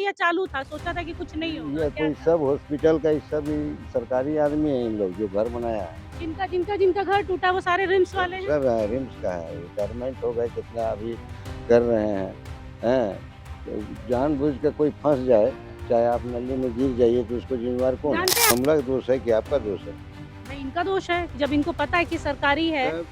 या चालू था? सोचा था कि कुछ नहीं होगा, ये क्या कोई था? सब हॉस्पिटल का ही सब ही सरकारी आदमी है इन लोग जो घर बनाया है। जिनका घर टूटा वो सारे रिम्स सब वाले हैं? सब है, रिम्स का है, रिटायरमेंट हो गए कितना अभी कर रहे हैं, हैं? तो जानबूझ के कोई फँस जाए, चाहे आप नली में गिर जाइए तो उसको ज़िम्मेवार कौन है? जानते हैं हमला का दोष है कि आपका दोष है? नहीं इनका दोष है, जब इनको पता है कि सरकारी है, तब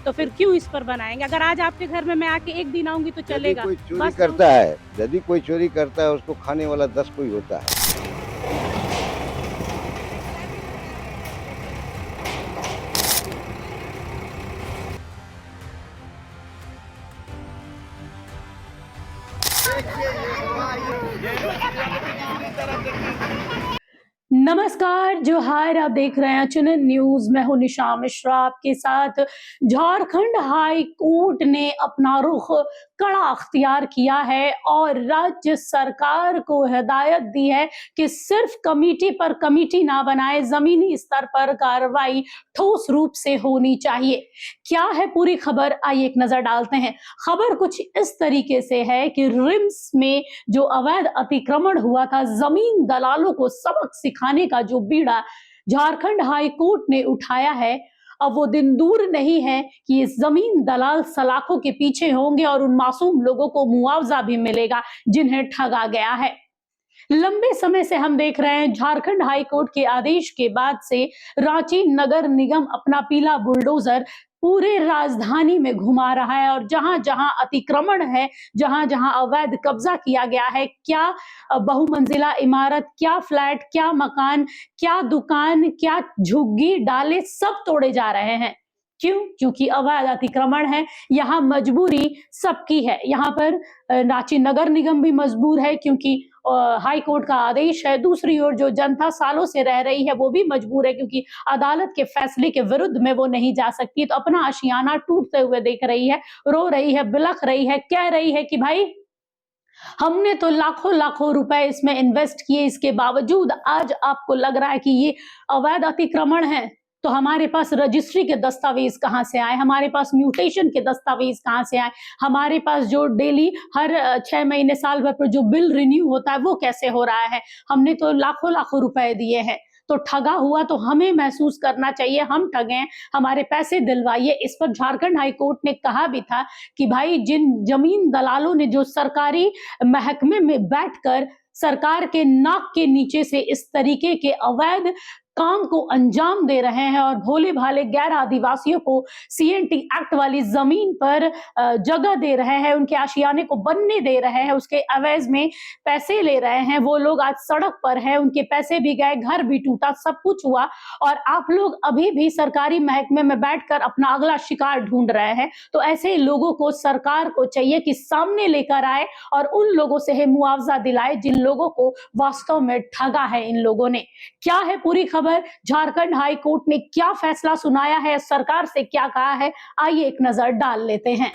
तो फिर क्यों इस पर बनाएँगे? अगर आज आपके घर में मैं आके 1 दिन आऊँगी तो यदि चलेगा। कोई चोरी बस करता है यदि कोई चोरी करता है उसको खाने वाला 10 कोई होता है। नमस्कार, जोहार। आप देख रहे हैं चुनन न्यूज। मैं हूं निशा मिश्रा आपके साथ। झारखंड हाई कोर्ट ने अपना रुख कड़ा अख्तियार किया है और राज्य सरकार को हिदायत दी है कि सिर्फ कमेटी पर कमेटी ना बनाए, जमीनी स्तर पर कार्रवाई ठोस रूप से होनी चाहिए। क्या है पूरी खबर, आइए एक नजर डालते हैं। खबर कुछ इस तरीके से है कि रिम्स में जो अवैध अतिक्रमण हुआ था, जमीन दलालों को सबक सिखाने का जो बीड़ा झारखंड हाई कोर्ट ने उठाया है, अब वो दिन दूर नहीं है कि ये जमीन दलाल सलाखों के पीछे होंगे और उन मासूम लोगों को मुआवजा भी मिलेगा जिन्हें ठगा गया है। लंबे समय से हम देख रहे हैं झारखंड हाई कोर्ट के आदेश के बाद से रांची नगर निगम अपना पीला बुलडोजर पूरे राजधानी में घुमा रहा है और जहां जहां अतिक्रमण है, जहां जहां अवैध कब्जा किया गया है, क्या बहुमंजिला इमारत, क्या फ्लैट, क्या मकान, क्या दुकान, क्या झुग्गी डाले, सब तोड़े जा रहे हैं। क्यों? क्योंकि अवैध अतिक्रमण है। यहाँ मजबूरी सबकी है। यहाँ पर रांची नगर निगम भी मजबूर है क्योंकि हाई कोर्ट का आदेश है। दूसरी ओर जो जनता सालों से रह रही है वो भी मजबूर है क्योंकि अदालत के फैसले के विरुद्ध में वो नहीं जा सकती। तो अपना आशियाना टूटते हुए देख रही है, रो रही है, बिलख रही है, कह रही है कि भाई हमने तो लाखों लाखों रुपए इसमें इन्वेस्ट किए, इसके बावजूद आज आपको लग रहा है कि ये अवैध अतिक्रमण है। तो हमारे पास रजिस्ट्री के दस्तावेज कहां से आए, हमारे पास म्यूटेशन के दस्तावेज कहां से आए, हमारे पास जो डेली हर 6 महीने साल भर पर जो बिल रिन्यू होता है वो कैसे हो रहा है? हमने तो लाखों लाखों रुपए दिए हैं। तो ठगा हुआ तो हमें महसूस करना चाहिए, हम ठगे, हमारे पैसे दिलवाइए। इस पर झारखंड हाई कोर्ट ने कहा भी था कि भाई जिन जमीन दलालों ने जो सरकारी महकमे में बैठकर सरकार के नाक के नीचे से इस तरीके के अवैध काम को अंजाम दे रहे हैं और भोले भाले गैर आदिवासियों को सीएनटी एक्ट वाली जमीन पर जगह दे रहे हैं, उनके आशियाने को बनने दे रहे हैं, उसके एवज में पैसे ले रहे हैं, वो लोग आज सड़क पर हैं, उनके पैसे भी गए, घर भी टूटा, सब कुछ हुआ और आप लोग अभी भी सरकारी महकमे में बैठकर अपना अगला शिकार ढूंढ रहे हैं। तो ऐसे लोगों को सरकार को चाहिए कि सामने लेकर आए और उन लोगों से मुआवजा दिलाए जिन लोगों को वास्तव में ठगा है इन लोगों ने। क्या है पूरी खबर, झारखंड हाई कोर्ट ने क्या फैसला सुनाया है, सरकार से क्या कहा है, आइए एक नजर डाल लेते हैं।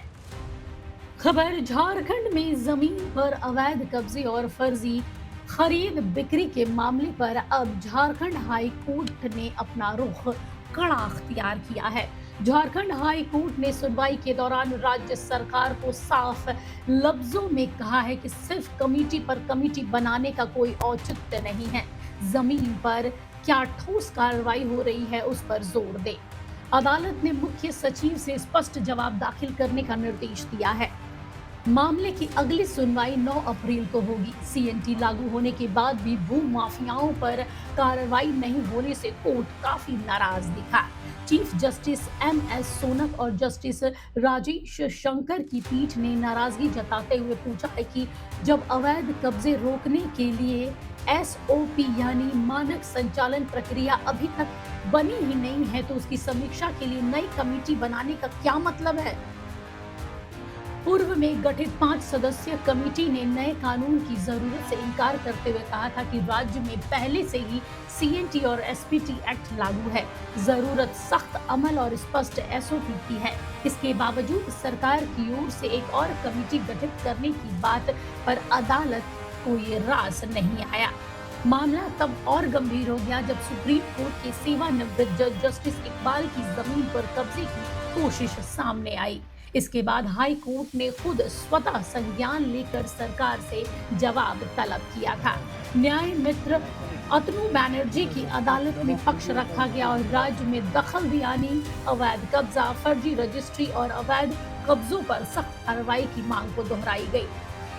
खबर झारखंड में जमीन पर अवैध कब्जे और फर्जी खरीद बिक्री के मामले पर अब झारखंड हाई कोर्ट ने अपना रुख कड़ा अख्तियार किया है। झारखंड हाई कोर्ट ने सुनवाई के दौरान राज्य सरकार को साफ लफ्जों में कहा है कि सिर्फ कमेटी पर कमेटी बनाने का कोई औचित्य नहीं है, जमीन पर क्या ठोस कार्रवाई हो रही है उस पर जोर दे। अदालत ने मुख्य सचिव से स्पष्ट जवाब दाखिल करने का निर्देश दिया है। मामले की अगली सुनवाई 9 अप्रैल को होगी। सीएनटी लागू होने के बाद भी भू माफियाओं पर कार्रवाई नहीं होने से कोर्ट काफी नाराज दिखा। चीफ जस्टिस एमएस सोनक और जस्टिस राजेश शंकर की पीठ ने नाराजगी जताते हुए पूछा है कि जब अवैध कब्जे रोकने के लिए एसओपी यानी मानक संचालन प्रक्रिया अभी तक बनी ही नहीं है तो उसकी समीक्षा के लिए नई कमेटी बनाने का क्या मतलब है। पूर्व में गठित 5 सदस्यीय कमेटी ने नए कानून की जरूरत से इनकार करते हुए कहा था कि राज्य में पहले से ही सीएनटी और एसपीटी एक्ट लागू है, जरूरत सख्त अमल और स्पष्ट एसओपी की है। इसके बावजूद सरकार की ओर से एक और कमेटी गठित करने की बात पर अदालत को ये राज नहीं आया। मामला तब और गंभीर हो गया जब सुप्रीम कोर्ट के सेवानिवृत्त जज जस्टिस इकबाल की जमीन पर कब्जे की कोशिश सामने आई। इसके बाद हाई कोर्ट ने खुद स्वतः संज्ञान लेकर सरकार से जवाब तलब किया था। न्याय मित्र अतनु बैनर्जी की अदालत में पक्ष रखा गया और राज्य में दखल दियानी, अवैध कब्जा, फर्जी रजिस्ट्री और अवैध कब्जों पर सख्त कार्रवाई की मांग को दोहराई गई।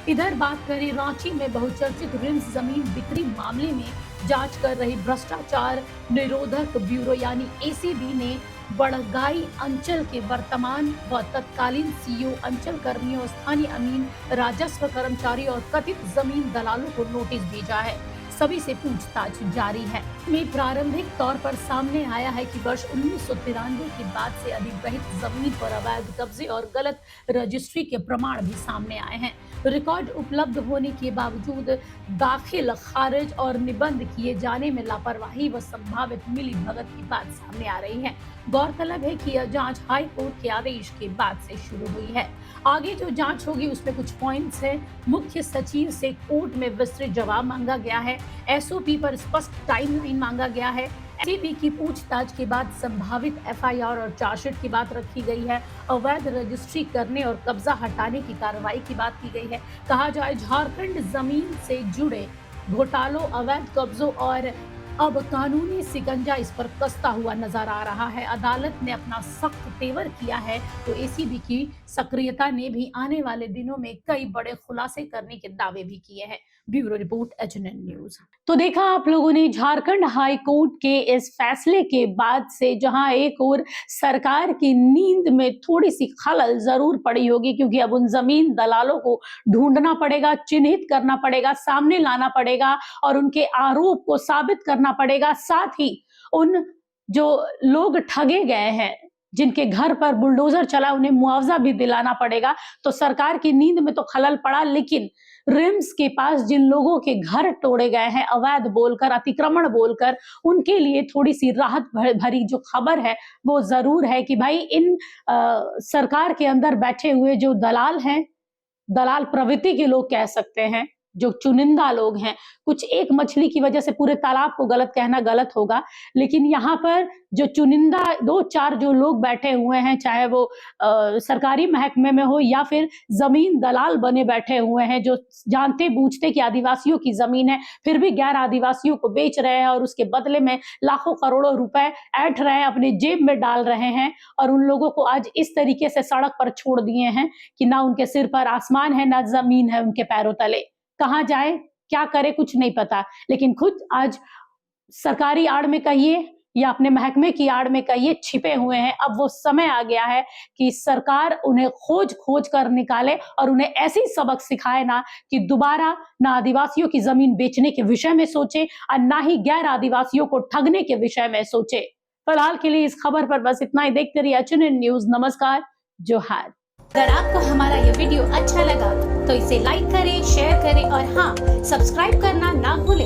इधर बात करें रांची में बहुचर्चित रिम्स जमीन बिक्री मामले में जांच कर रही भ्रष्टाचार निरोधक ब्यूरो यानी एसीबी ने बड़गाई अंचल के वर्तमान व तत्कालीन सीईओ, अंचल कर्मियों, स्थानीय अमीन, राजस्व कर्मचारी और कथित जमीन दलालों को नोटिस भेजा है। सभी से पूछताछ जारी है। में प्रारंभिक तौर पर सामने आया है कि वर्ष 1993 के बाद से अधिग्रहित जमीन पर अवैध कब्जे और गलत रजिस्ट्री के प्रमाण भी सामने आए हैं। रिकॉर्ड उपलब्ध होने के बावजूद दाखिल, खारिज और निबंध किए जाने में लापरवाही व संभावित मिलीभगत की बात सामने आ रही है। गौरतलब है कि यह जांच हाई कोर्ट के आदेश के बाद से शुरू हुई है। आगे जो जांच होगी उसमें कुछ पॉइंट्स हैं। मुख्य सचिव से कोर्ट में विस्तृत जवाब मांगा गया है। एसओपी पर स्पष्ट टाइमलाइन मांगा गया है। एसीबी की पूछताछ के बाद संभावित एफआईआर और चार्जशीट की बात रखी गई है। अवैध रजिस्ट्री करने और कब्जा हटाने की कार्रवाई की बात की गई है। कहा जाए झारखंड जमीन से जुड़े घोटालों, अवैध कब्जों और अब कानूनी सिकंजा इस पर कसता हुआ नजर आ रहा है। अदालत ने अपना सख्त तेवर किया है तो एसीबी की सक्रियता ने भी आने वाले दिनों में कई बड़े खुलासे करने के दावे भी किए हैं। Bureau report HNN news. तो देखा आप लोगों ने झारखंड हाई कोर्ट के इस फैसले के बाद से, जहां एक और सरकार की नींद में थोड़ी सी खलल जरूर पड़ी होगी, क्योंकि अब उन जमीन दलालों को ढूंढना पड़ेगा, चिन्हित करना पड़ेगा, सामने लाना पड़ेगा और उनके आरोप को साबित करना पड़ेगा। साथ ही उन जो लोग ठगे गए हैं, जिनके घर पर बुलडोजर चला, उन्हें मुआवजा भी दिलाना पड़ेगा। तो सरकार की नींद में तो खलल पड़ा, लेकिन रिम्स के पास जिन लोगों के घर तोड़े गए हैं अवैध बोलकर, अतिक्रमण बोलकर, उनके लिए थोड़ी सी राहत भरी जो खबर है वो जरूर है कि भाई इन सरकार के अंदर बैठे हुए जो दलाल हैं, दलाल प्रवृत्ति के लोग कह सकते हैं, जो चुनिंदा लोग हैं, कुछ एक मछली की वजह से पूरे तालाब को गलत कहना गलत होगा, लेकिन यहाँ पर जो चुनिंदा 2-4 जो लोग बैठे हुए हैं, चाहे वो सरकारी महकमे में हो या फिर जमीन दलाल बने बैठे हुए हैं, जो जानते बूझते कि आदिवासियों की जमीन है फिर भी गैर आदिवासियों को बेच रहे हैं और उसके बदले में लाखों करोड़ों रुपए ऐंठ रहे हैं, अपने जेब में डाल रहे हैं, और उन लोगों को आज इस तरीके से सड़क पर छोड़ दिए हैं कि ना उनके सिर पर आसमान है, ना जमीन है उनके पैरों तले। कहाँ जाए, क्या करे, कुछ नहीं पता। लेकिन खुद आज सरकारी आड़ में कहिए या अपने महकमे की आड़ में कहिए छिपे हुए हैं। अब वो समय आ गया है कि सरकार उन्हें खोज कर निकाले और उन्हें ऐसी सबक सिखाए ना कि दोबारा ना आदिवासियों की जमीन बेचने के विषय में सोचे और ना ही गैर आदिवासियों को ठगने के विषय में सोचे। फिलहाल के लिए इस खबर पर बस इतना ही। देखते रहिए एचएनएन न्यूज। नमस्कार, जोहार। अगर आपको हमारा ये वीडियो अच्छा लगा तो इसे लाइक करें, शेयर करें और हाँ, सब्सक्राइब करना ना भूलें।